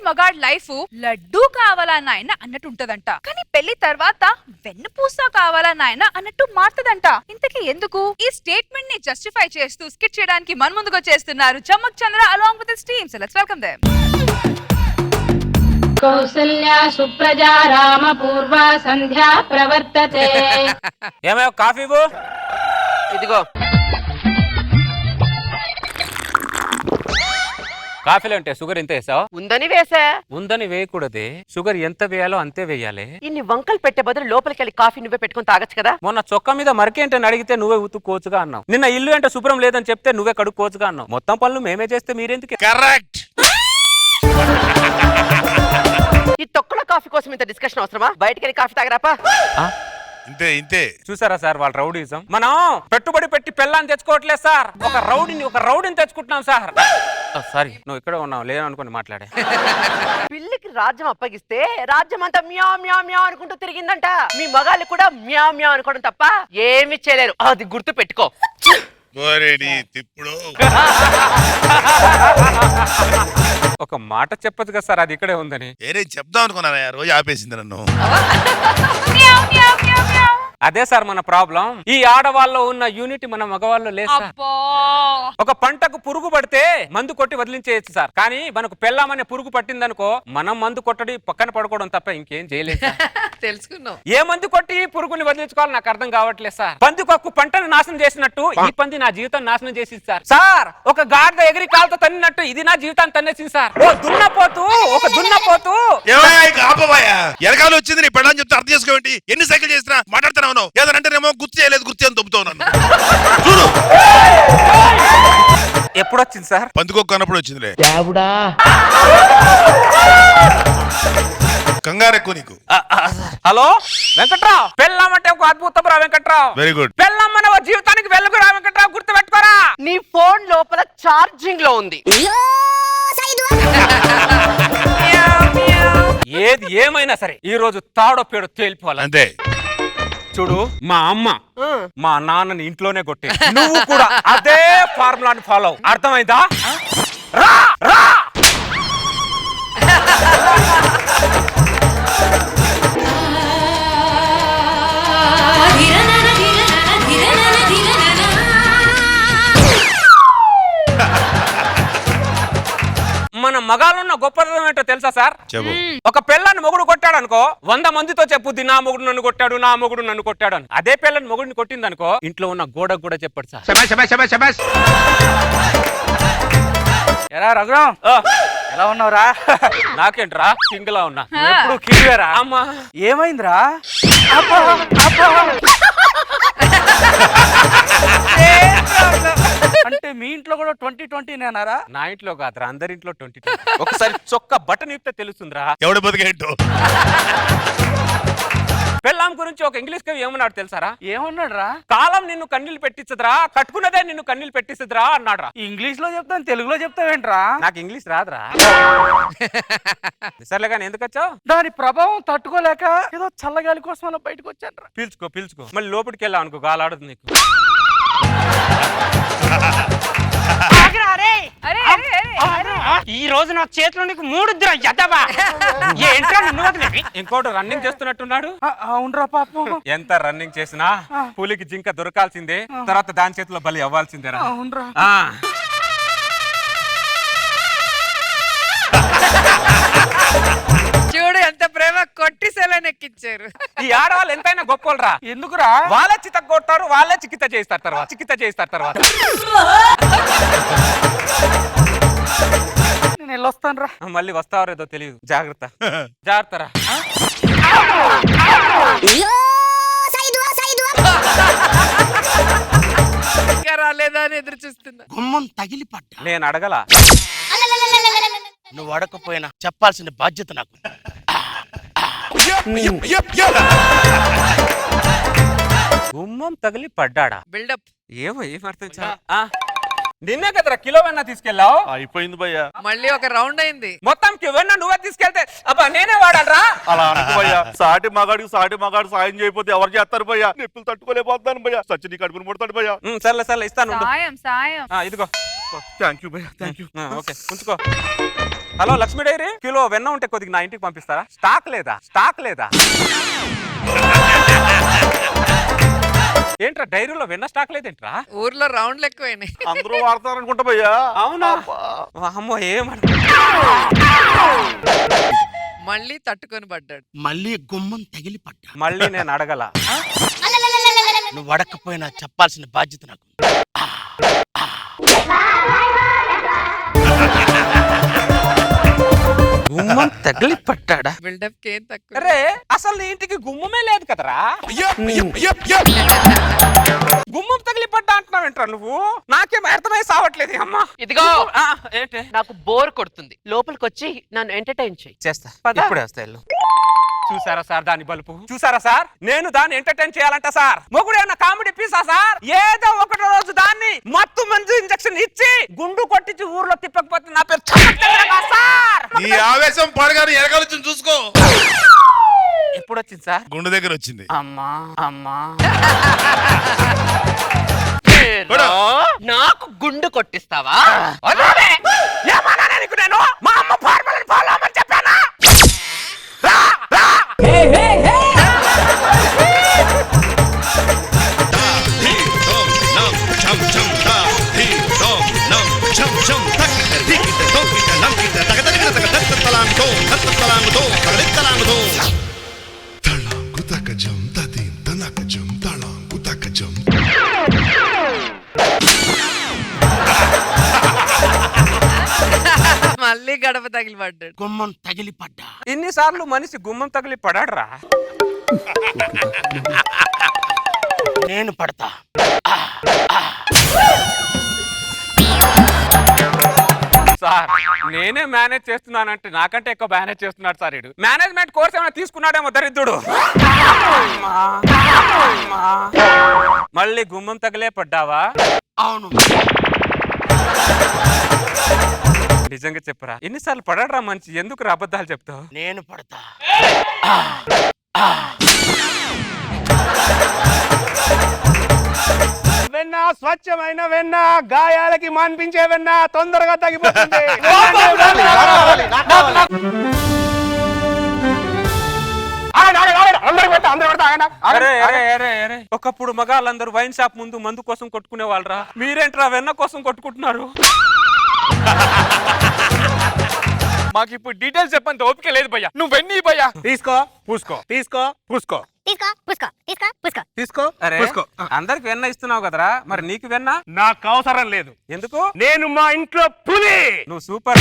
మగాడ్ life laddu కావాలా నాయన అన్నట్టు ఉంటదంట. కానీ పెళ్లి తర్వాత వెన్నుపూస కావాలా నాయన అన్నట్టు మారుతదంట. ఇంతకీ ఎందుకు? ఈ స్టేట్మెంట్ ని జస్టిఫై చేస్తూ స్కిట్ చేయడానికి మన ముందుకు వచ్చేస్తున్నారు Chammak Chandra along with his team. So let's welcome them. కౌసల్యా సుప్రజా రామ పూర్వ సంధ్యా ప్రవర్తతే. ఏమయ్య కాఫీ ఇవ్వు. ఇదిగో కాఫీలో అంటే షుగర్ ఎంత వేసావు? ఉందని వేసా. ఉందని వేయకూడదే, షుగర్ ఎంత వేయాలో అంతే వేయాలి. ఇన్ని వంకలు పెట్టే బదులు లోపలికి వెళ్ళి కాఫీ నువ్వే పెట్టుకుని తాగొచ్చు కదా. మొన్న చొక్కా మీద మరకేంటని అడిగితే నువ్వే ఉతుక్కోవచ్చుగా అన్నావు. నిన్న ఇల్లు అంటే శుభ్రం లేదని చెప్తే నువ్వే కడుక్కోవచ్చుగా అన్నావు. మొత్తం పనులు మేమే చేస్తే మీరెందుకు? కరెక్ట్. ఈ తొక్కల కాఫీ కోసం ఇంత డిస్కషన్ అవసరమా? బయటికి వెళ్ళి కాఫీ తాగరాపా. ఇంతే ఇంతే. చూసారా సార్ వాళ్ళ రౌడీజం? మనం పెట్టుబడి పెట్టి పెళ్ళాన్ని తెచ్చుకోవట్లేదు సార్, ఒక రౌడీని తెచ్చుకుంటున్నాం సార్. సారీ, నువ్వు ఇక్కడ ఉన్నావు లేదని అనుకుని మాట్లాడే. పిల్లికి రాజ్యం అప్పగిస్తే రాజ్యం అంతా మ్యా మ్యా మ్యా అనుకుంటూ తిరిగిందంట. మీ మగాళ్ళు కూడా మ్యా మ్యా అనుకోవడం తప్ప ఏమి చేయలేరు, అది గుర్తు పెట్టుకో. తిప్పుడు ఒక మాట చెప్పదు కదా సార్, అది ఇక్కడే ఉందని. ఏరే చెప్దాం అనుకున్నారా, రోజు ఆపేసింది నన్ను. అదే సార్ మన ప్రాబ్లం. ఈ ఆడవాళ్ళలో ఉన్న యూనిటీ మన మగవాళ్ళు లేదు సార్. ఒక పంటకు పురుగు పడితే మందు కొట్టి వదిలించేయచ్చు సార్, కానీ మనకు పెళ్ళామనే పురుగు పట్టిందనుకో మనం మందు కొట్టడి పక్కన పడుకోవడం తప్ప ఇంకేం చేయలేదు. తెలుసుకున్నావు. ఏ మందు కొట్టి పురుగుని వదిలించుకోవాలి నాకు అర్థం కావట్లేదు సార్. పందికొక్కు పంటను నాశనం చేసినట్టు ఈ పంది నా జీవితం నాశనం చేసింది సార్. సార్ ఒక గాడిద ఎగిరి కాలుతో తన్నినట్టు ఇది నా జీవితాన్ని తన్నేసింది సార్. ఒక దున్నపోతూ ఎనకాల వచ్చింది నీ పెళ్ళని చెప్తే అర్థం చేసుకోండి. ఎన్ని సైకిల్ చేసినా మాట్లాడుతున్నావు ఏదనంటేనేమో గుర్తు చేయలేదు, గుర్తు అని దొబ్బుతావు నన్ను. చూడు ఎప్పుడొచ్చింది సార్? పందుకొక్కు అన్నప్పుడు వచ్చిందిలే. కంగారు ఎక్కువ నీకు. హలో వెంకట్రావు, పెళ్ళామంటే ఒక అద్భుతం రా వెంకట్రావు. Very good. పెళ్ళామనే ఒక జీవితానికి వెలుగు రా వెంకట్రావు, గుర్తు పెట్టుకోరా. నీ ఫోన్ లోపల ఛార్జింగ్ లో ఉంది. ఏది ఏమైనా సరే ఈ రోజు తాడో పేడో తేలిపోవాలి అంతే. చూడు, మా అమ్మ మా నాన్నని ఇంట్లోనే కొట్టి నువ్వు కూడా అదే ఫార్ములాని ఫాలో. అర్థమైందా? రా రా. మన మగాలున్న గొప్పదనం ఏంటో తెలుసా సార్? ఒక పెళ్ళాన్ని మొగుడు కొట్టాడు అనుకో 100 మందితో చెప్పుద్ది నా మొగుడు నన్ను కొట్టాడు, నా మొగుడు నన్ను కొట్టాడు అని. అదే పెళ్ళని మొగుడిని కొట్టింది అనుకో ఇంట్లో ఉన్న గోడకు కూడా చెప్పాడు సార్. ఎరా రఘురాం, ఎలా ఉన్నావురా? నాకేంట్రా కింగ్ లా ఉన్నా. ఎప్పుడు కింగ్వేరా? అమ్మా ఏమైందిరా? అంటే మీ ఇంట్లో కూడా 2020 నేనారా? నా ఇంట్లో కాదురా, అందరింట్లో 2020. ఒకసారి చొక్క బటన్ ఇస్తే తెలుస్తుందిరా ఎవడ బతికేంటో. పెళ్ళాం గురించి ఒక ఇంగ్లీష్ కవి ఏమన్నాడు తెలుసారా? ఏమన్నాడు రా? కాలం నిన్ను కన్నీళ్ళు పెట్టించదురా, కట్టుకున్నదే నిన్ను కన్నీళ్ళు పెట్టించదురా అన్నాడు రా. ఇంగ్లీష్ లో చెప్తాను, తెలుగులో చెప్తావేంట్రా? నాకు ఇంగ్లీష్ రాదురా. సర్లే కానీ ఎందుకు వచ్చావు? దాని ప్రభావం తట్టుకోలేక ఏదో చల్లగాలి కోసం అలా బయటకు వచ్చాను. పీల్చుకో మళ్ళీ లోపలికి వెళ్ళావు అనుకో గాలాడుతుంది నీకు. ఈ రోజు నా చేతిలో నీకు 3 ఎదవా. ఏంట్రా నిన్ను వదిలేవి? ఇంకోటి రన్నింగ్ చేస్తున్నట్టున్నాడు. అవునరా పాపం. ఎంత రన్నింగ్ చేసినా పులికి జింక దొరకాల్సిందే, తర్వాత దాని చేతిలో బలి అవ్వాల్సిందేరా. అవునరా. చూడు ఎంత ప్రేమ కొట్టి సెలనెక్కించారు. ఈ ఆడవాళ్ళు ఎంతైనా గొప్పరా. ఎందుకురా? వాళ్ళే చిత్త కొడతారు, వాళ్ళే చికిత్స చేస్తారు తర్వాత. నేను వెళ్ళొస్తాను రా. మళ్ళీ వస్తావో ఏదో తెలియదు, జాగ్రత్త రా. రాలేదా అని ఎదురు చూస్తున్నా. గుమ్మం తగిలి పడ్డా. నేను అడగల. నువ్వు అడగకపోయినా చెప్పాల్సిన బాధ్యత నాకు. గుమ్మం తగిలి పడ్డాడా? బిల్డప్. ఏమర్థం? నిన్నే కదరా కిలో వెన్న తీసుకెళ్ళావు. అయిపోయింది భయ్యా. మళ్ళీ ఒక రౌండ్ అయింది. మొత్తం వెన్న నువ్వే తీసుకెళ్తే అబ్బా నేనే వాడాలరా? అలా అనుకో భయ్యా. సాటి మగాడు సాయం చేయకపోతే ఎవరు చేస్తారు భయ్యా? నిప్పులు తట్టుకోలేకపోతున్నాను భయ్యా. సచ్చి నీ కడుపును ముడతాడు భయ్యా. సర్లే ఇస్తాను. సాయం ఇదిగో ఉంచుకో థ్యాంక్ యూ భయ్యా థ్యాంక్ యూ. ఓకే ఉంచుకో. హలో లక్ష్మీ డైరీ, కిలో వెన్న ఉంటే కొద్దిగా నా ఇంటికి పంపిస్తారా? స్టాక్ లేదా? ఏంట్రా డైరీలో వెన్న స్టాక్ లేదేంట్రా? ఊర్లో రౌండ్లు ఎక్కువైనాయి. అందరూ వాడతారనుకుంటా భయ్యా. అవునా? అమ్మో మళ్ళీ తట్టుకొని పడ్డాడు. మళ్ళీ గుమ్మం తగిలి పడ్డా. మళ్ళీ నేను అడగల. నువ్వు అడగకపోయినా చెప్పాల్సిన బాధ్యత నాకు. గుమ్మం తగిలి పట్టాడా? బిల్డప్ కి ఏం తక్కువ. అరే అసలు నీ ఇంటికి గుమ్మమే లేదు కదరా? గుమ్మం తగిలి పడ్డా అంటున్నావు ఏంట్రా నువ్వు? నాకేం అర్థమై సావట్లేదు అమ్మా. ఇదిగో ఏంటి? నాకు బోర్ కొడుతుంది, లోపలికి వచ్చి నన్ను ఎంటర్టైన్ చేయి. చేస్తా, పద. ఇప్పుడే వస్తా. చూసారా సార్ దాని బలుపు? చూసారా సార్, నేను దాన్ని ఎంటర్టైన్ చేయాలంట సార్. మొగుడు ఏమన్నా కామెడీ పీసా సార్? ఏదో ఒకటో రోజు దాన్ని మత్తు మందు ఇంజెక్షన్ ఇచ్చి గుండు కొట్టించి ఊర్లో తిప్పకపోతే నా పేరు చమత్కారంగా సార్. ఈ ఆవేశం పడగానే ఎరగాలని చూసుకో. ఎప్పుడు వచ్చింది సార్? గుండె దగ్గర వచ్చింది. అమ్మా ఏరా, నాకు గుండు కొట్టిస్తావా? ఏమన్నా నీకు నేను మా అమ్మ ఫార్ములాని ఫాలో అవ్వమని చెప్పానా? మళ్ళీ గడప తగిలి పడ్డాడు. గుమ్మం తగిలి పడ్డా. ఇన్నిసార్లు మనిషి గుమ్మం తగిలి పడాడరా? నేను పడతా. సార్ నేనే మేనేజ్ చేస్తున్నానంటే నాకంటే ఎక్కువ మేనేజ్ చేస్తున్నాడు సార్. ఇడు మేనేజ్మెంట్ కోర్స్ ఏమైనా తీసుకున్నాడేమో దరిద్రుడు. మళ్ళీ గుమ్మం తగిలే పడ్డావా? అవును. నిజంగా చెప్పరా, ఎన్నిసార్లు పడడరా మంచి, ఎందుకు అబద్ధాలు చెప్తావు? నేను పడతా. వెన్న స్వచ్ఛమైన వెన్న, గాయాలకి మాన్పించే వెన్న, తొందరగా తగ్గిపోతుంది. ఒకప్పుడు మగాళ్ళందరూ వైన్ షాప్ ముందు మందు కోసం కొట్టుకునే వాళ్ళరా, మీరేంట్రా వెన్న కోసం కొట్టుకుంటున్నారు? మాకు ఇప్పుడు డీటెయిల్స్ చెప్పంత ఓపిక లేదు భయ్యా. నువ్వు వెన్నీ భయ్యా. తీసుకో పూసుకో, తీసుకో పూసుకో, తీసుకో. అరే అందరికి వెన్న ఇస్తున్నావు కదరా, మరి నీకు వెన్న? నాకు అవసరం లేదు. ఎందుకు? నేను మా ఇంట్లో పులి. నువ్వు సూపర్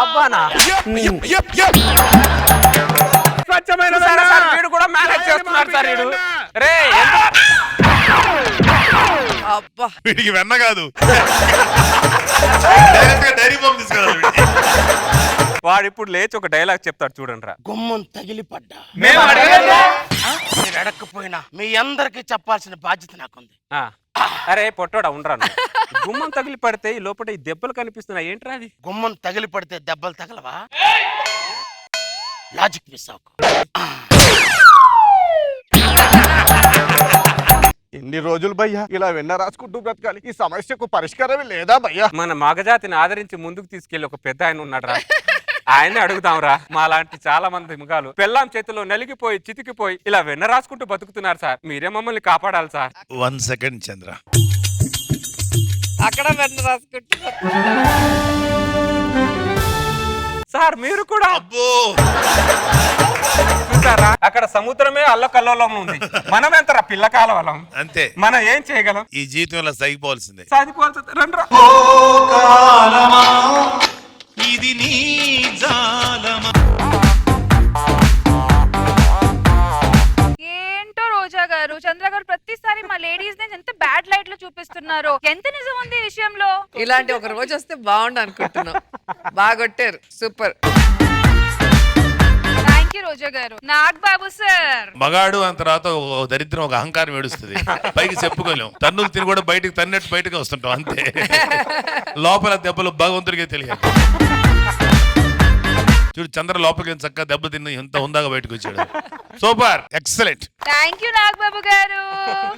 అబ్బానా. స్వచ్ఛమైన చూసారా సార్, వీడు కూడా మేనేజ్ చేస్తున్నాడు సార్. వీడు రే అబ్బా, వీడికి వెన్న కాదు, డైరీ ఫామ్ తీసుకురావాలి. వాడు ఇప్పుడు లేచి ఒక డైలాగ్ చెప్తాడు చూడండి రా. గుమ్మం తగిలి పడ్డా. మేము అడగలేదు. మీరు అడగకపోయినా మీ అందరికి చెప్పాల్సిన బాధ్యత నాకుంది. అరే పొట్టోడా ఉండరా, గుమ్మం తగిలి పడితే ఈ లోపల ఈ దెబ్బలు కనిపిస్తున్నాయి ఏంట్రా అది? గుమ్మం తగిలి పడితే దెబ్బలు తగలవా? లాజిక్ మిస్ అవ్వకు. ఎన్ని రోజులు భయ్యా ఇలా వెన్న రాసుకుంటూ బ్రతకాలి? ఈ సమస్యకు పరిష్కారమే లేదా భయ్యా? మన మగజాతిని ఆదరించి ముందుకు తీసుకెళ్లి ఒక పెద్ద ఆయన ఉన్నాడు రా, ఆయన్ని అడుగుదాంరా. మా లాంటి చాలా మంది మగాలు పెళ్ళాం చేతిలో నలిగిపోయి చితికిపోయి ఇలా వెన్న రాసుకుంటూ బతుకుతున్నారు సార్. మీరే మమ్మల్ని కాపాడాలి సార్. 1 సెకండ్ చంద్ర. అక్కడ వెన్న రాసుకుంటున్నా. సార్ మీరు కూడా అబ్బో చూసారా, అక్కడ సముద్రమే అల్లకల్లోలం ఉంది, మనం ఎంతరా పిల్ల కాలవలం. అంతే, మనం ఏం చేయగలం? ఈ జీవితంలో సైపోవాల్సిందే. సాధిపోవాల్సింది. రండ్రా. ఇది నీ జాలమా. ఏంటో రోజా గారు, చంద్ర గారు ప్రతిసారి మా లేడీస్ ని ఎంత బ్యాడ్ లైట్ లో చూపిస్తున్నారు. ఎంత నిజం ఉంది ఈ విషయంలో? ఇలాంటి ఒక రోజు వస్తే బాగుండు అనుకుంటున్నాం. బాగా కొట్టారు, సూపర్. థ్యాంక్ యూ రోజా గారు. నాగ్ బాబు సార్, మగాడు అంత తర్వాత ఓ దరిద్రం, ఒక అహంకారం ఏడుస్తుంది, పైకి చెప్పుకోలేం. తన్నులు తిని కూడా బయటకు తన్నట్టు బయటకు వస్తుంటాం అంతే. లోపల దెబ్బలు భగవంతుడికే తెలియదు. చూడు చంద్ర లోపలికి చక్కగా దెబ్బ తిన్న ఎంత హుందాగా బయటకు వచ్చాడు. Super, excellent. Thank you Nag Babu గారు.